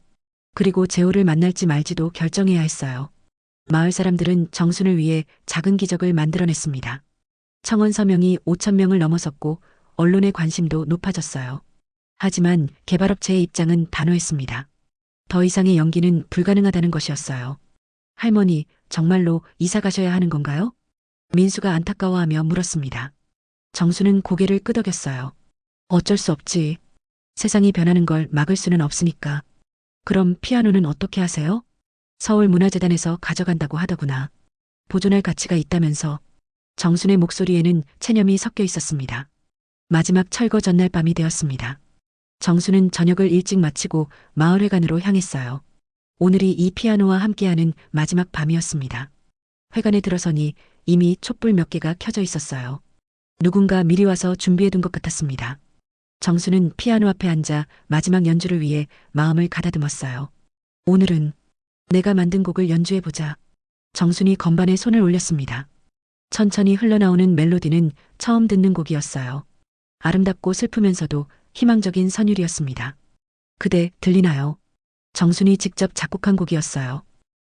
그리고 재호를 만날지 말지도 결정해야 했어요. 마을 사람들은 정순을 위해 작은 기적을 만들어냈습니다. 청원 서명이 5천 명을 넘어섰고 언론의 관심도 높아졌어요. 하지만 개발업체의 입장은 단호했습니다. 더 이상의 연기는 불가능하다는 것이었어요. 할머니, 정말로 이사 가셔야 하는 건가요? 민수가 안타까워하며 물었습니다. 정수는 고개를 끄덕였어요. 어쩔 수 없지. 세상이 변하는 걸 막을 수는 없으니까. 그럼 피아노는 어떻게 하세요? 서울문화재단에서 가져간다고 하더구나. 보존할 가치가 있다면서. 정순의 목소리에는 체념이 섞여 있었습니다. 마지막 철거 전날 밤이 되었습니다. 정수는 저녁을 일찍 마치고 마을회관으로 향했어요. 오늘이 이 피아노와 함께하는 마지막 밤이었습니다. 회관에 들어서니 이미 촛불 몇 개가 켜져 있었어요. 누군가 미리 와서 준비해둔 것 같았습니다. 정수는 피아노 앞에 앉아 마지막 연주를 위해 마음을 가다듬었어요. 오늘은 내가 만든 곡을 연주해보자. 정순이 건반에 손을 올렸습니다. 천천히 흘러나오는 멜로디는 처음 듣는 곡이었어요. 아름답고 슬프면서도 희망적인 선율이었습니다. 그대 들리나요? 정순이 직접 작곡한 곡이었어요.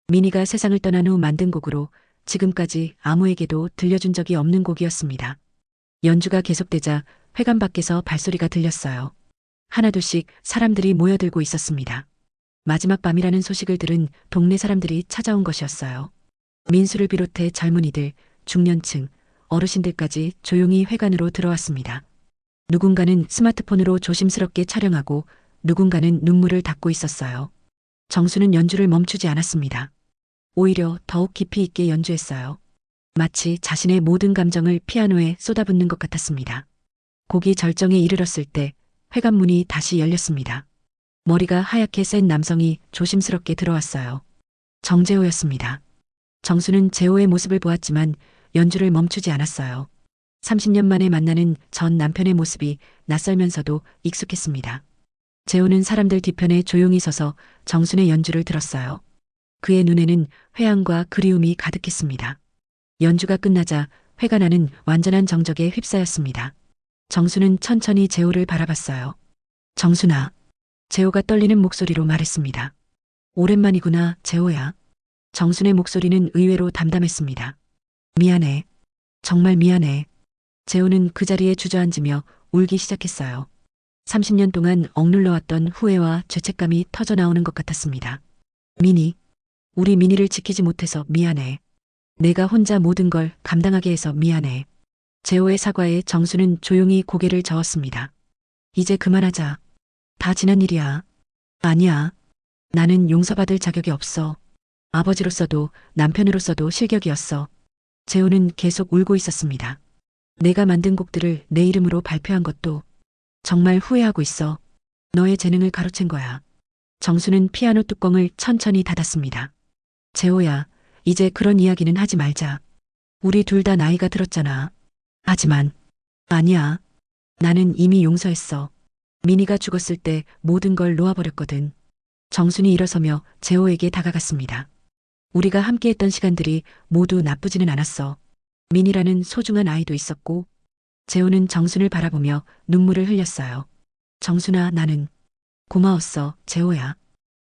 미니가 세상을 떠난 후 만든 곡으로 지금까지 아무에게도 들려준 적이 없는 곡이었습니다. 연주가 계속되자 회관 밖에서 발소리가 들렸어요. 하나둘씩 사람들이 모여들고 있었습니다. 마지막 밤이라는 소식을 들은 동네 사람들이 찾아온 것이었어요. 민수를 비롯해 젊은이들, 중년층, 어르신들까지 조용히 회관으로 들어왔습니다. 누군가는 스마트폰으로 조심스럽게 촬영하고 누군가는 눈물을 닦고 있었어요. 정수는 연주를 멈추지 않았습니다. 오히려 더욱 깊이 있게 연주했어요. 마치 자신의 모든 감정을 피아노에 쏟아붓는 것 같았습니다. 곡이 절정에 이르렀을 때 회관 문이 다시 열렸습니다. 머리가 하얗게 센 남성이 조심스럽게 들어왔어요. 정재호였습니다. 정수는 재호의 모습을 보았지만 연주를 멈추지 않았어요. 30년 만에 만나는 전 남편의 모습이 낯설면서도 익숙했습니다. 재호는 사람들 뒤편에 조용히 서서 정순의 연주를 들었어요. 그의 눈에는 회한과 그리움이 가득했습니다. 연주가 끝나자 회관 안은 완전한 정적에 휩싸였습니다. 정수는 천천히 재호를 바라봤어요. 정순아. 재호가 떨리는 목소리로 말했습니다. 오랜만이구나, 재호야. 정순의 목소리는 의외로 담담했습니다. 미안해. 정말 미안해. 재호는 그 자리에 주저앉으며 울기 시작했어요. 30년 동안 억눌러왔던 후회와 죄책감이 터져나오는 것 같았습니다. 미니, 우리 미니를 지키지 못해서 미안해. 내가 혼자 모든 걸 감당하게 해서 미안해. 재호의 사과에 정수는 조용히 고개를 저었습니다. 이제 그만하자. 다 지난 일이야. 아니야. 나는 용서받을 자격이 없어. 아버지로서도 남편으로서도 실격이었어. 재호는 계속 울고 있었습니다. 내가 만든 곡들을 내 이름으로 발표한 것도 정말 후회하고 있어. 너의 재능을 가로챈 거야. 정수는 피아노 뚜껑을 천천히 닫았습니다. 재호야, 이제 그런 이야기는 하지 말자. 우리 둘 다 나이가 들었잖아. 하지만 아니야. 나는 이미 용서했어. 미니가 죽었을 때 모든 걸 놓아버렸거든. 정순이 일어서며 재호에게 다가갔습니다. 우리가 함께했던 시간들이 모두 나쁘지는 않았어. 미니라는 소중한 아이도 있었고. 재호는 정순을 바라보며 눈물을 흘렸어요. 정순아, 나는 고마웠어, 재호야.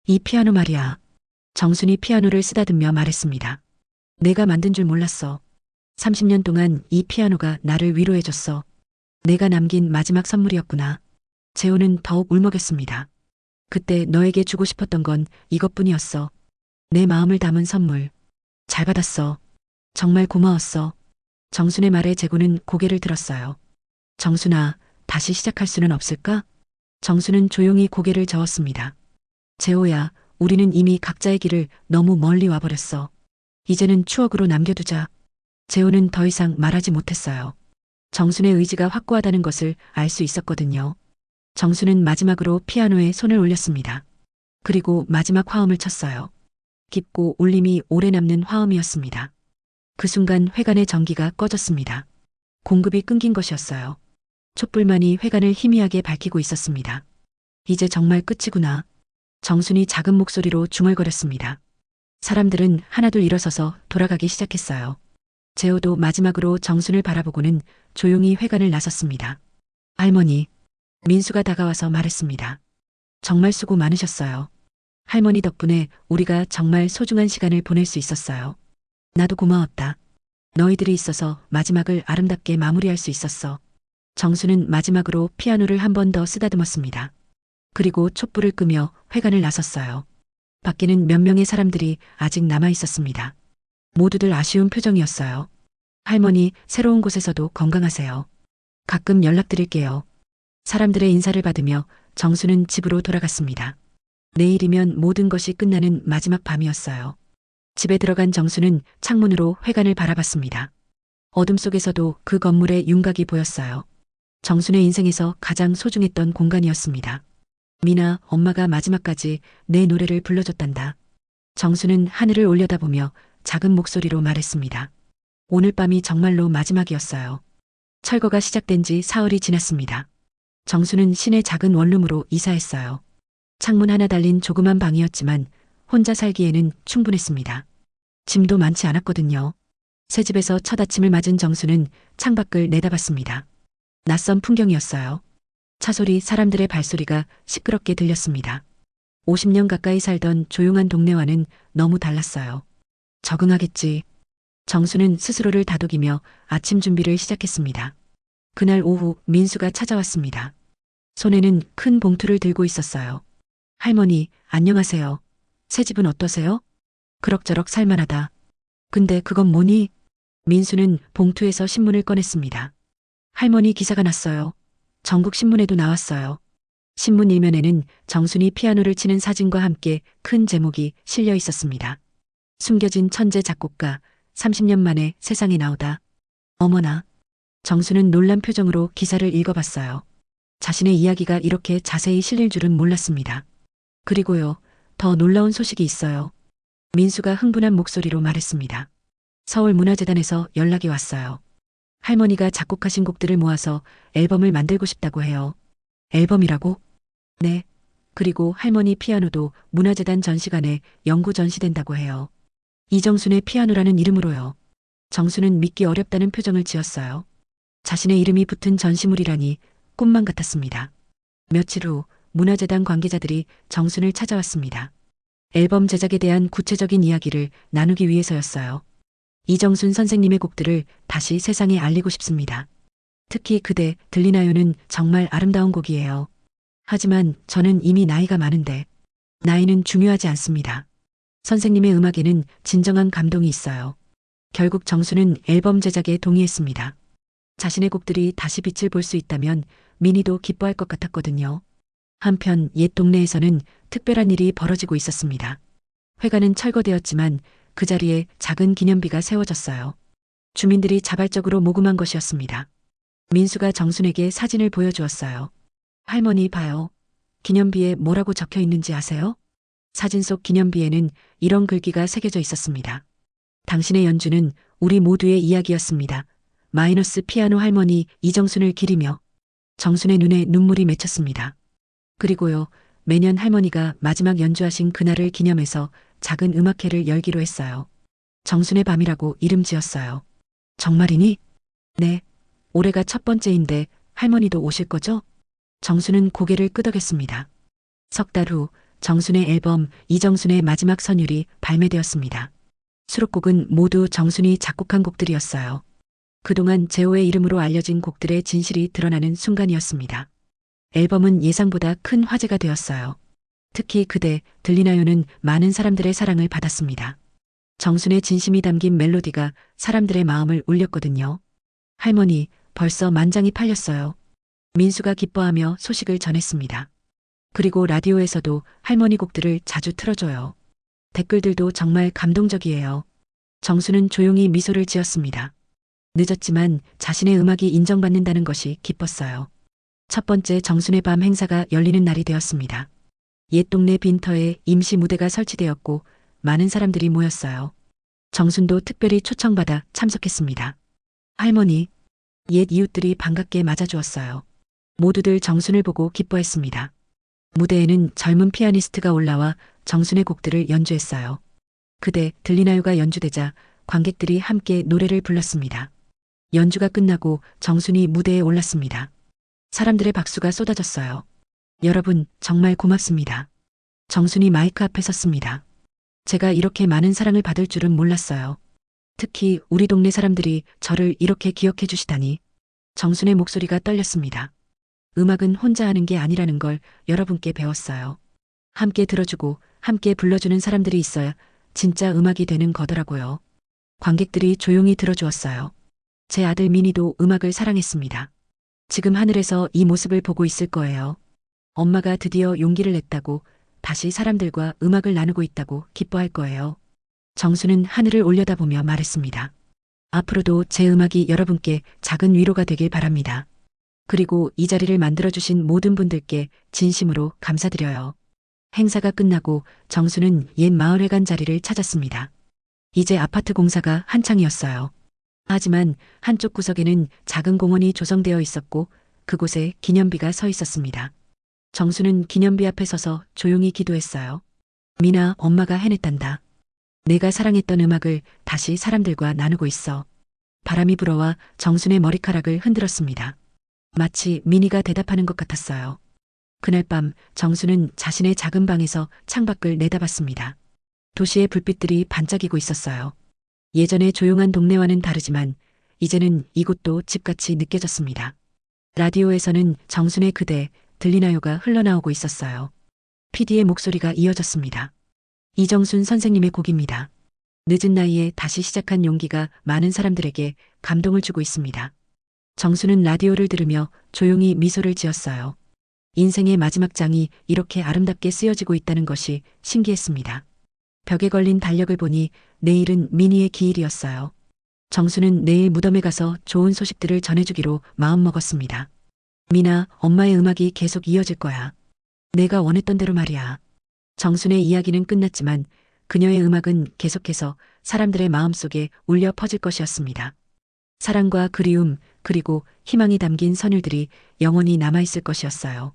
이 피아노 말이야. 정순이 피아노를 쓰다듬며 말했습니다. 내가 만든 줄 몰랐어. 30년 동안 이 피아노가 나를 위로해줬어. 내가 남긴 마지막 선물이었구나. 재호는 더욱 울먹였습니다. 그때 너에게 주고 싶었던 건 이것뿐이었어. 내 마음을 담은 선물. 잘 받았어. 정말 고마웠어. 정순의 말에 재호는 고개를 들었어요. 정순아, 다시 시작할 수는 없을까? 정순은 조용히 고개를 저었습니다. 재호야, 우리는 이미 각자의 길을 너무 멀리 와버렸어. 이제는 추억으로 남겨두자. 재호는 더 이상 말하지 못했어요. 정순의 의지가 확고하다는 것을 알 수 있었거든요. 정수는 마지막으로 피아노에 손을 올렸습니다. 그리고 마지막 화음을 쳤어요. 깊고 울림이 오래 남는 화음이었습니다. 그 순간 회관의 전기가 꺼졌습니다. 공급이 끊긴 것이었어요. 촛불만이 회관을 희미하게 밝히고 있었습니다. 이제 정말 끝이구나. 정순이 작은 목소리로 중얼거렸습니다. 사람들은 하나둘 일어서서 돌아가기 시작했어요. 재호도 마지막으로 정순을 바라보고는 조용히 회관을 나섰습니다. 할머니, 민수가 다가와서 말했습니다. 정말 수고 많으셨어요. 할머니 덕분에 우리가 정말 소중한 시간을 보낼 수 있었어요. 나도 고마웠다. 너희들이 있어서 마지막을 아름답게 마무리할 수 있었어. 정수는 마지막으로 피아노를 한 번 더 쓰다듬었습니다. 그리고 촛불을 끄며 회관을 나섰어요. 밖에는 몇 명의 사람들이 아직 남아 있었습니다. 모두들 아쉬운 표정이었어요. 할머니, 새로운 곳에서도 건강하세요. 가끔 연락드릴게요. 사람들의 인사를 받으며 정수는 집으로 돌아갔습니다. 내일이면 모든 것이 끝나는 마지막 밤이었어요. 집에 들어간 정수는 창문으로 회관을 바라봤습니다. 어둠 속에서도 그 건물의 윤곽이 보였어요. 정순의 인생에서 가장 소중했던 공간이었습니다. 미나, 엄마가 마지막까지 내 노래를 불러줬단다. 정수는 하늘을 올려다보며 작은 목소리로 말했습니다. 오늘 밤이 정말로 마지막이었어요. 철거가 시작된 지 사흘이 지났습니다. 정수는 시내 작은 원룸으로 이사했어요. 창문 하나 달린 조그만 방이었지만 혼자 살기에는 충분했습니다. 짐도 많지 않았거든요. 새 집에서 첫 아침을 맞은 정수는 창밖을 내다봤습니다. 낯선 풍경이었어요. 차 소리, 사람들의 발소리가 시끄럽게 들렸습니다. 50년 가까이 살던 조용한 동네와는 너무 달랐어요. 적응하겠지. 정수는 스스로를 다독이며 아침 준비를 시작했습니다. 그날 오후 민수가 찾아왔습니다. 손에는 큰 봉투를 들고 있었어요. 할머니, 안녕하세요. 새 집은 어떠세요? 그럭저럭 살만하다. 근데 그건 뭐니? 민수는 봉투에서 신문을 꺼냈습니다. 할머니, 기사가 났어요. 전국 신문에도 나왔어요. 신문 일면에는 정순이 피아노를 치는 사진과 함께 큰 제목이 실려 있었습니다. 숨겨진 천재 작곡가, 30년 만에 세상에 나오다. 어머나. 정수는 놀란 표정으로 기사를 읽어봤어요. 자신의 이야기가 이렇게 자세히 실릴 줄은 몰랐습니다. 그리고요, 더 놀라운 소식이 있어요. 민수가 흥분한 목소리로 말했습니다. 서울문화재단에서 연락이 왔어요. 할머니가 작곡하신 곡들을 모아서 앨범을 만들고 싶다고 해요. 앨범이라고? 네. 그리고 할머니 피아노도 문화재단 전시관에 영구 전시된다고 해요. 이정순의 피아노라는 이름으로요. 정수는 믿기 어렵다는 표정을 지었어요. 자신의 이름이 붙은 전시물이라니 꿈만 같았습니다. 며칠 후 문화재단 관계자들이 정순을 찾아왔습니다. 앨범 제작에 대한 구체적인 이야기를 나누기 위해서였어요. 이정순 선생님의 곡들을 다시 세상에 알리고 싶습니다. 특히 그대 들리나요는 정말 아름다운 곡이에요. 하지만 저는 이미 나이가 많은데 나이는 중요하지 않습니다. 선생님의 음악에는 진정한 감동이 있어요. 결국 정수는 앨범 제작에 동의했습니다. 자신의 곡들이 다시 빛을 볼 수 있다면 미니도 기뻐할 것 같았거든요. 한편 옛 동네에서는 특별한 일이 벌어지고 있었습니다. 회관은 철거되었지만 그 자리에 작은 기념비가 세워졌어요. 주민들이 자발적으로 모금한 것이었습니다. 민수가 정순에게 사진을 보여주었어요. 할머니 봐요. 기념비에 뭐라고 적혀 있는지 아세요? 사진 속 기념비에는 이런 글귀가 새겨져 있었습니다. 당신의 연주는 우리 모두의 이야기였습니다. 마이너스 피아노 할머니 이정순을 기리며. 정순의 눈에 눈물이 맺혔습니다. 그리고요, 매년 할머니가 마지막 연주하신 그날을 기념해서 작은 음악회를 열기로 했어요. 정순의 밤이라고 이름 지었어요. 정말이니? 네. 올해가 첫 번째인데 할머니도 오실 거죠? 정순은 고개를 끄덕였습니다. 석 달 후 정순의 앨범 이정순의 마지막 선율이 발매되었습니다. 수록곡은 모두 정순이 작곡한 곡들이었어요. 그동안 재호의 이름으로 알려진 곡들의 진실이 드러나는 순간이었습니다. 앨범은 예상보다 큰 화제가 되었어요. 특히 그대 들리나요는 많은 사람들의 사랑을 받았습니다. 정순의 진심이 담긴 멜로디가 사람들의 마음을 울렸거든요. 할머니, 벌써 만장이 팔렸어요. 민수가 기뻐하며 소식을 전했습니다. 그리고 라디오에서도 할머니 곡들을 자주 틀어줘요. 댓글들도 정말 감동적이에요. 정수는 조용히 미소를 지었습니다. 늦었지만 자신의 음악이 인정받는다는 것이 기뻤어요. 첫 번째 정순의 밤 행사가 열리는 날이 되었습니다. 옛 동네 빈터에 임시 무대가 설치되었고 많은 사람들이 모였어요. 정순도 특별히 초청받아 참석했습니다. 할머니, 옛 이웃들이 반갑게 맞아주었어요. 모두들 정순을 보고 기뻐했습니다. 무대에는 젊은 피아니스트가 올라와 정순의 곡들을 연주했어요. 그대 들리나요가 연주되자 관객들이 함께 노래를 불렀습니다. 연주가 끝나고 정순이 무대에 올랐습니다. 사람들의 박수가 쏟아졌어요. 여러분, 정말 고맙습니다. 정순이 마이크 앞에 섰습니다. 제가 이렇게 많은 사랑을 받을 줄은 몰랐어요. 특히 우리 동네 사람들이 저를 이렇게 기억해 주시다니. 정순의 목소리가 떨렸습니다. 음악은 혼자 하는 게 아니라는 걸 여러분께 배웠어요. 함께 들어주고 함께 불러주는 사람들이 있어야 진짜 음악이 되는 거더라고요. 관객들이 조용히 들어주었어요. 제 아들 민희도 음악을 사랑했습니다. 지금 하늘에서 이 모습을 보고 있을 거예요. 엄마가 드디어 용기를 냈다고, 다시 사람들과 음악을 나누고 있다고 기뻐할 거예요. 정수는 하늘을 올려다보며 말했습니다. 앞으로도 제 음악이 여러분께 작은 위로가 되길 바랍니다. 그리고 이 자리를 만들어주신 모든 분들께 진심으로 감사드려요. 행사가 끝나고 정수는 옛 마을회관 자리를 찾았습니다. 이제 아파트 공사가 한창이었어요. 하지만 한쪽 구석에는 작은 공원이 조성되어 있었고 그곳에 기념비가 서 있었습니다. 정수는 기념비 앞에 서서 조용히 기도했어요. 미나, 엄마가 해냈단다. 내가 사랑했던 음악을 다시 사람들과 나누고 있어. 바람이 불어와 정순의 머리카락을 흔들었습니다. 마치 미니가 대답하는 것 같았어요. 그날 밤 정수는 자신의 작은 방에서 창밖을 내다봤습니다. 도시의 불빛들이 반짝이고 있었어요. 예전의 조용한 동네와는 다르지만 이제는 이곳도 집같이 느껴졌습니다. 라디오에서는 정순의 그대 들리나요가 흘러나오고 있었어요. PD의 목소리가 이어졌습니다. 이정순 선생님의 곡입니다. 늦은 나이에 다시 시작한 용기가 많은 사람들에게 감동을 주고 있습니다. 정수는 라디오를 들으며 조용히 미소를 지었어요. 인생의 마지막 장이 이렇게 아름답게 쓰여지고 있다는 것이 신기했습니다. 벽에 걸린 달력을 보니 내일은 미니의 기일이었어요. 정수는 내일 무덤에 가서 좋은 소식들을 전해주기로 마음먹었습니다. 미나, 엄마의 음악이 계속 이어질 거야. 내가 원했던 대로 말이야. 정순의 이야기는 끝났지만 그녀의 음악은 계속해서 사람들의 마음속에 울려 퍼질 것이었습니다. 사랑과 그리움, 그리고 희망이 담긴 선율들이 영원히 남아있을 것이었어요.